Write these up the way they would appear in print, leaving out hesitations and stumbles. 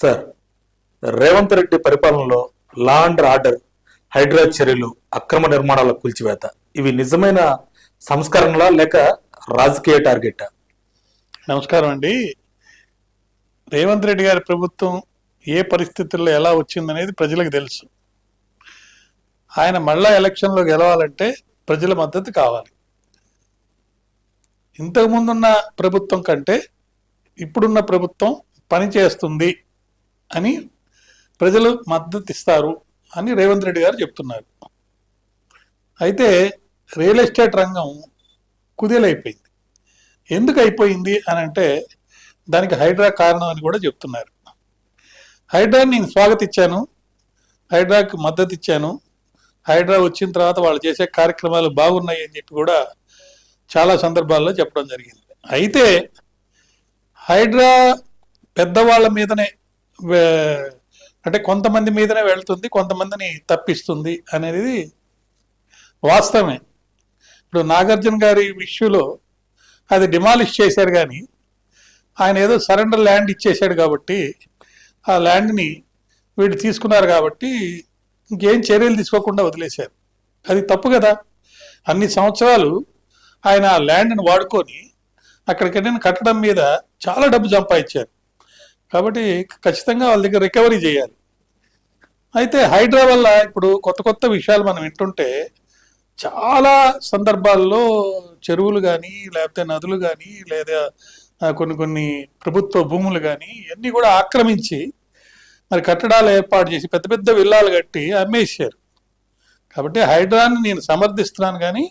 Sir, Revanth Reddy పరిపాలనలో law and order, Hydraa చర్యలు, అక్రమ నిర్మాణాల కూల్చివేత ఇవి నిజమైన సంస్కరణలా లేక రాజకీయ టార్గెటా? నమస్కారం అండి. రేవంత్ రెడ్డి గారి ప్రభుత్వం ఏ పరిస్థితుల్లో ఎలా వచ్చిందనేది ప్రజలకు తెలుసు. ఆయన మళ్ళా ఎలక్షన్లో గెలవాలంటే ప్రజల మద్దతు కావాలి. ఇంతకుముందున్న ప్రభుత్వం కంటే ఇప్పుడున్న ప్రభుత్వం పనిచేస్తుంది అని ప్రజలు మద్దతు ఇస్తారు అని రేవంత్ రెడ్డి గారు చెప్తున్నారు. అయితే రియల్ ఎస్టేట్ రంగం కుదేలైపోయింది. ఎందుకు అయిపోయింది అని అంటే దానికి హైడ్రా కారణం అని కూడా చెప్తున్నారు. హైడ్రాని నేను స్వాగతించాను, హైడ్రాకి మద్దతు ఇచ్చాను. హైడ్రా వచ్చిన తర్వాత వాళ్ళు చేసే కార్యక్రమాలు బాగున్నాయి అని చెప్పి కూడా చాలా సందర్భాల్లో చెప్పడం జరిగింది. అయితే హైడ్రా పెద్దవాళ్ళ మీదనే అంటే కొంతమంది మీదనే వెళ్తుంది, కొంతమందిని తప్పిస్తుంది అనేది వాస్తవమే. ఇప్పుడు నాగార్జున గారి విషయంలో అది డిమాలిష్ చేశారు, కానీ ఆయన ఏదో సరెండర్ ల్యాండ్ ఇచ్చేశాడు కాబట్టి ఆ ల్యాండ్ని వీళ్ళు తీసుకున్నారు కాబట్టి ఇంకేం చర్యలు తీసుకోకుండా వదిలేశారు. అది తప్పు కదా. అన్ని సంవత్సరాలు ఆయన ఆ ల్యాండ్ని వాడుకొని అక్కడికి కట్టడం మీద చాలా డబ్బు సంపాదించారు కాబట్టి ఖచ్చితంగా వాళ్ళ దగ్గర రికవరీ చేయాలి. అయితే హైడ్రా వల్ల ఇప్పుడు కొత్త కొత్త విషయాలు మనం వింటుంటే చాలా సందర్భాల్లో చెరువులు కానీ లేకపోతే నదులు కానీ లేదా కొన్ని ప్రభుత్వ భూములు కానీ ఇవన్నీ కూడా ఆక్రమించి మరి కట్టడాలు ఏర్పాటు చేసి పెద్ద పెద్ద విల్లాలు కట్టి అమ్మేశారు. కాబట్టి హైడ్రాని నేను సమర్థిస్తున్నాను, కానీ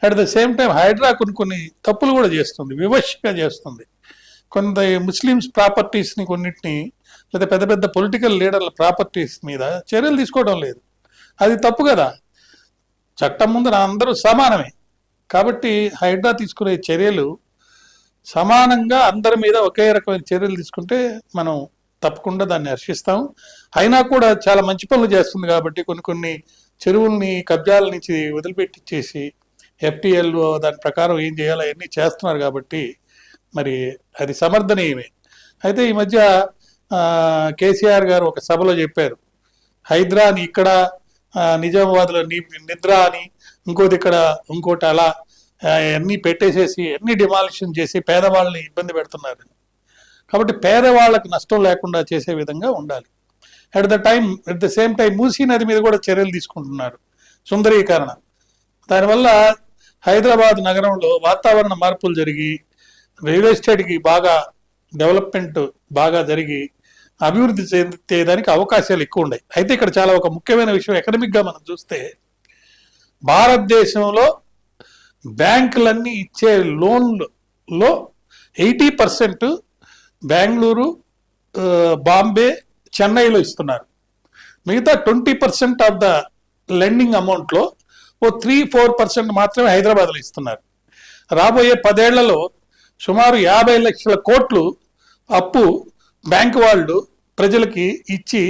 at the same time Hydraa కొన్ని తప్పులు కూడా చేస్తుంది, వివక్షగా చేస్తుంది. కొంత ముస్లిమ్స్ ప్రాపర్టీస్ని కొన్నిటిని లేదా పెద్ద పెద్ద పొలిటికల్ లీడర్ల ప్రాపర్టీస్ మీద చర్యలు తీసుకోవడం లేదు. అది తప్పు కదా. చట్టం ముందు అందరూ సమానమే. కాబట్టి హైడ్రా తీసుకునే చర్యలు సమానంగా అందరి మీద ఒకే రకమైన చర్యలు తీసుకుంటే మనం తప్పకుండా దాన్ని హర్షిస్తాం. అయినా కూడా చాలా మంచి పనులు చేస్తుంది కాబట్టి కొన్ని చెరువుల్ని కబ్జాల నుంచి వదిలిపెట్టించేసి ఎఫ్టీఎల్ దాని ప్రకారం ఏం చేయాలో అవన్నీ చేస్తున్నారు కాబట్టి మరి అది సమర్థనీయమే. అయితే ఈ మధ్య కేసీఆర్ గారు ఒక సభలో చెప్పారు, హైడ్రా అని ఇక్కడ నిజామాబాద్లో నిద్ర అని ఇంకోటి అలా అన్నీ పెట్టేసేసి అన్ని డిమాలిషన్ చేసి పేదవాళ్ళని ఇబ్బంది పెడుతున్నారు. కాబట్టి పేదవాళ్ళకి నష్టం లేకుండా చేసే విధంగా ఉండాలి. At the same time Musi నది మీద కూడా చర్యలు తీసుకుంటున్నారు, సుందరీకరణ. దానివల్ల హైదరాబాద్ నగరంలో వాతావరణ మార్పులు జరిగి రియల్ ఎస్టేట్కి బాగా డెవలప్మెంట్ బాగా జరిగి అభివృద్ధి చెందేదానికి అవకాశాలు ఎక్కువ ఉన్నాయి. అయితే ఇక్కడ చాలా ఒక ముఖ్యమైన విషయం ఎకనమిక్గా మనం చూస్తే భారతదేశంలో బ్యాంకులన్నీ ఇచ్చే లోన్లో 80% బెంగళూరు, బాంబే, చెన్నైలో ఇస్తున్నారు. మిగతా 20% ఆఫ్ ద లెండింగ్ అమౌంట్లో 3-4% మాత్రమే హైదరాబాద్లో ఇస్తున్నారు. రాబోయే 10 ఏళ్లలో సుమారు 50 లక్షల కోట్లు అప్పు బ్యాంకు వాళ్ళు ప్రజలకి ఇచ్చి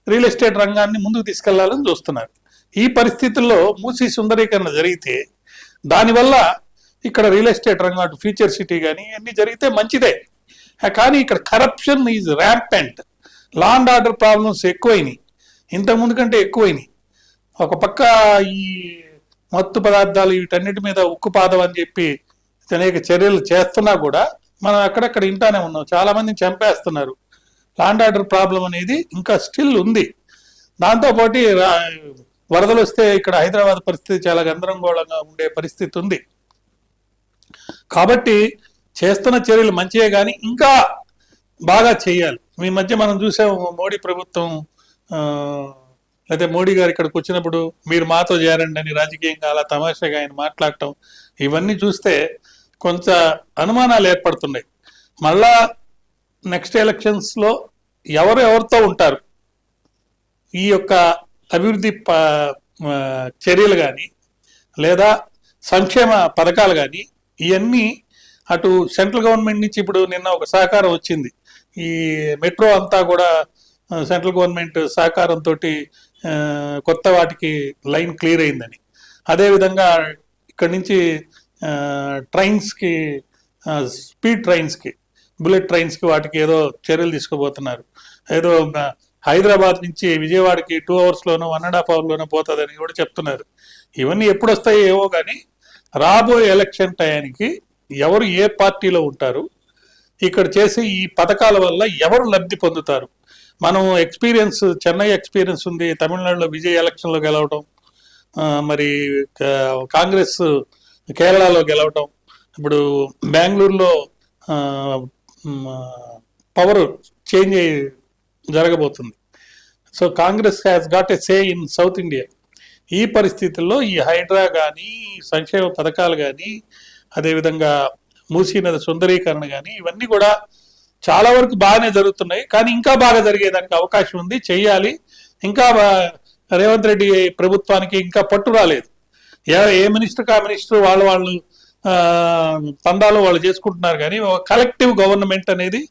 రియల్ ఎస్టేట్ రంగాన్ని ముందుకు తీసుకెళ్లాలని చూస్తున్నారు. ఈ పరిస్థితుల్లో మూసీ సుందరీకరణ జరిగితే దానివల్ల ఇక్కడ రియల్ ఎస్టేట్ రంగం అటు ఫ్యూచర్ సిటీ కానీ అన్నీ జరిగితే మంచిదే. కానీ ఇక్కడ corruption is rampant. Law and order problems ఎక్కువైనాయి, ఇంతకుముందు కంటే ఎక్కువైనాయి. ఒక పక్క ఈ మత్తు పదార్థాలు వీటన్నిటి మీద ఉక్కుపాదం అని చెప్పి అనేక చర్యలు చేస్తున్నా కూడా మనం అక్కడక్కడ ఇంటానే ఉన్నాం. చాలా మందిని చంపేస్తున్నారు. లా అండ్ ఆర్డర్ ప్రాబ్లం అనేది ఇంకా స్టిల్ ఉంది. దాంతోపాటు వరదలు వస్తే ఇక్కడ హైదరాబాద్ పరిస్థితి చాలా గందరగోళంగా ఉండే పరిస్థితి ఉంది. కాబట్టి చేస్తున్న చర్యలు మంచివే, కానీ ఇంకా బాగా చేయాలి. ఈ మధ్య మనం చూసాము మోడీ ప్రభుత్వం అయితే మోడీ గారు ఇక్కడికి వచ్చినప్పుడు మీరు మాతో చేరండి అని రాజకీయంగా అలా తమాషాగా ఆయన మాట్లాడటం, ఇవన్నీ చూస్తే కొంత అనుమానాలు ఏర్పడుతున్నాయి. మళ్ళా నెక్స్ట్ ఎలక్షన్స్లో ఎవరితో ఉంటారు, ఈ యొక్క అభివృద్ధి చర్యలు కానీ లేదా సంక్షేమ పథకాలు కానీ ఇవన్నీ అటు సెంట్రల్ గవర్నమెంట్ నుంచి ఇప్పుడు నిన్న ఒక సహకారం వచ్చింది. ఈ మెట్రో అంతా కూడా సెంట్రల్ గవర్నమెంట్ సహకారంతో కొత్త వాటికి లైన్ క్లియర్ అయిందని. అదేవిధంగా ఇక్కడి నుంచి ట్రైన్స్కి స్పీడ్ ట్రైన్స్కి బుల్లెట్ ట్రైన్స్కి వాటికి ఏదో చర్యలు తీసుకోబోతున్నారు. ఏదో హైదరాబాద్ నుంచి విజయవాడకి 2 అవర్స్లోనో 1.5 అవర్లోనో పోతుందని కూడా చెప్తున్నారు. ఇవన్నీ ఎప్పుడు వస్తాయో ఏవో కానీ రాబోయే ఎలక్షన్ టయానికి ఎవరు ఏ పార్టీలో ఉంటారు, ఇక్కడ చేసే ఈ పథకాల వల్ల ఎవరు లబ్ధి పొందుతారు. మనం ఎక్స్పీరియన్స్, చెన్నై ఎక్స్పీరియన్స్ ఉంది, తమిళనాడులో విజయ్ ఎలక్షన్లో గెలవటం, మరి కాంగ్రెస్ కేరళలో గెలవటం, ఇప్పుడు బెంగళూరులో పవర్ చేంజ్ జరగబోతుంది. So Congress has got a say in south India. ఈ పరిస్థితుల్లో ఈ హైడ్రా కానీ, సంక్షేమ పథకాలు కానీ, అదేవిధంగా మూసీ నది సుందరీకరణ కానీ, ఇవన్నీ కూడా చాలా వరకు బాగానే జరుగుతున్నాయి. కానీ ఇంకా బాగా జరిగేదానికి అవకాశం ఉంది, చెయ్యాలి. ఇంకా రేవంత్ రెడ్డి ప్రభుత్వానికి ఇంకా పట్టు రాలేదు. ఏ మినిస్టర్కి ఆ మినిస్టర్ వాళ్ళు తండాలో వాళ్ళు చేసుకుంటున్నారు, కానీ కలెక్టివ్ గవర్నమెంట్ అనేది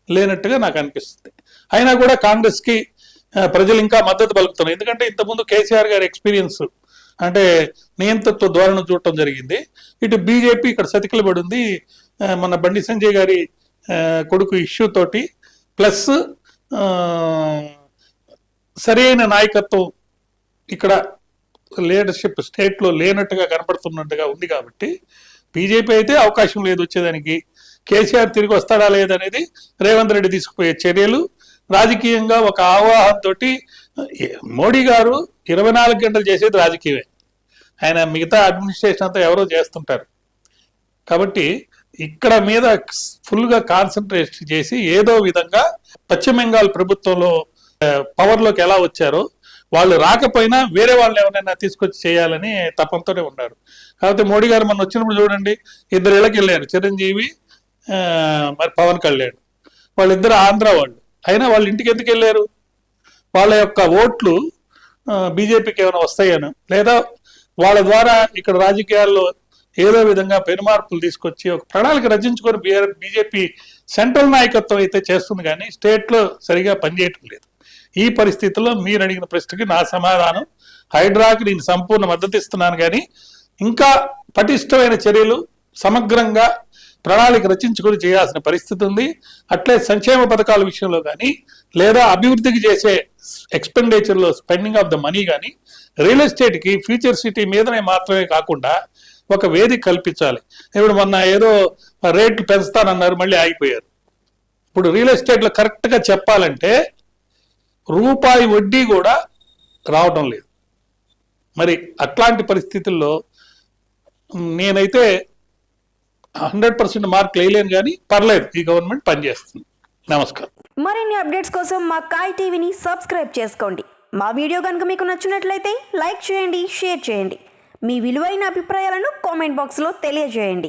లేనట్టుగా నాకు అనిపిస్తుంది. అయినా కూడా కాంగ్రెస్కి ప్రజలు ఇంకా మద్దతు పలుకుతున్నారు. ఎందుకంటే ఇంతకుముందు కేసీఆర్ గారి ఎక్స్పీరియన్స్ అంటే నియంతృత్వ ధోరణి చూడటం జరిగింది. ఇటు బీజేపీ ఇక్కడ సతికిలబడి ఉంది. మన బండి సంజయ్ గారి కొడుకు ఇష్యూ తోటి, ప్లస్ సరైన నాయకత్వం ఇక్కడ లీడర్షిప్ స్టేట్లో లేనట్టుగా కనపడుతున్నట్టుగా ఉంది. కాబట్టి బీజేపీ అయితే అవకాశం లేదు వచ్చేదానికి. కేసీఆర్ తిరిగి వస్తాడా లేదనేది రేవంత్ రెడ్డి తీసుకుపోయే చర్యలు, రాజకీయంగా ఒక ఆవాహంతో. మోడీ గారు 24 గంటలు చేసేది రాజకీయమే, ఆయన మిగతా అడ్మినిస్ట్రేషన్ అంతా ఎవరో చేస్తుంటారు. కాబట్టి ఇక్కడ మీద ఫుల్గా కాన్సన్ట్రేట్ చేసి ఏదో విధంగా పశ్చిమ బెంగాల్ ప్రభుత్వంలో పవర్లోకి ఎలా వచ్చారో వాళ్ళు రాకపోయినా వేరే వాళ్ళు ఎవరైనా తీసుకొచ్చి చేయాలని తపంతోనే ఉన్నారు. కాబట్టి మోడీ గారు మొన్న వచ్చినప్పుడు చూడండి, 2 ఇళ్ళకి వెళ్ళారు, చిరంజీవి మరి పవన్ కళ్యాణ్. వాళ్ళిద్దరు ఆంధ్ర వాళ్ళు, అయినా వాళ్ళ ఇంటికి ఎందుకు వెళ్ళారు? వాళ్ళ యొక్క ఓట్లు బీజేపీకి ఏమైనా వస్తాయను, లేదా వాళ్ళ ద్వారా ఇక్కడ రాజకీయాల్లో ఏదో విధంగా పెనుమార్పులు తీసుకొచ్చి ఒక ప్రణాళిక రచించుకొని బీజేపీ సెంట్రల్ నాయకత్వం అయితే చేస్తుంది, కానీ స్టేట్లో సరిగా పనిచేయటం లేదు. ఈ పరిస్థితుల్లో మీరు అడిగిన ప్రశ్నకి నా సమాధానం, హైడ్రాకి నేను సంపూర్ణ మద్దతు ఇస్తున్నాను, కానీ ఇంకా పటిష్టమైన చర్యలు సమగ్రంగా ప్రణాళిక రచించుకొని చేయాల్సిన పరిస్థితి ఉంది. అట్లే సంక్షేమ పథకాల విషయంలో కానీ, లేదా అభివృద్ధికి చేసే ఎక్స్పెండిచర్లో స్పెండింగ్ ఆఫ్ ద మనీ కానీ, రియల్ ఎస్టేట్కి ఫ్యూచర్ సిటీ మీదనే మాత్రమే కాకుండా ఒక వేదిక కల్పించాలి. ఇప్పుడు మొన్న ఏదో రేట్లు పెంచుతానన్నారు, మళ్ళీ ఆగిపోయారు. ఇప్పుడు రియల్ ఎస్టేట్లో కరెక్ట్గా చెప్పాలంటే రూపాయి వడ్డీ కూడా రావటం లేదు. మరి అట్లాంటి పరిస్థితుల్లో నేనైతే 100% మార్కులు వేయలేను, కానీ పర్లేదు, ఈ గవర్నమెంట్ పనిచేస్తుంది. నమస్కారం. మరిన్ని అప్డేట్స్ కోసం మా కాయ్ టీవీని సబ్స్క్రైబ్ చేసుకోండి. మా వీడియో కనుక మీకు నచ్చినట్లయితే లైక్ చేయండి, షేర్ చేయండి. మీ విలువైన అభిప్రాయాలను కామెంట్ బాక్స్లో తెలియజేయండి.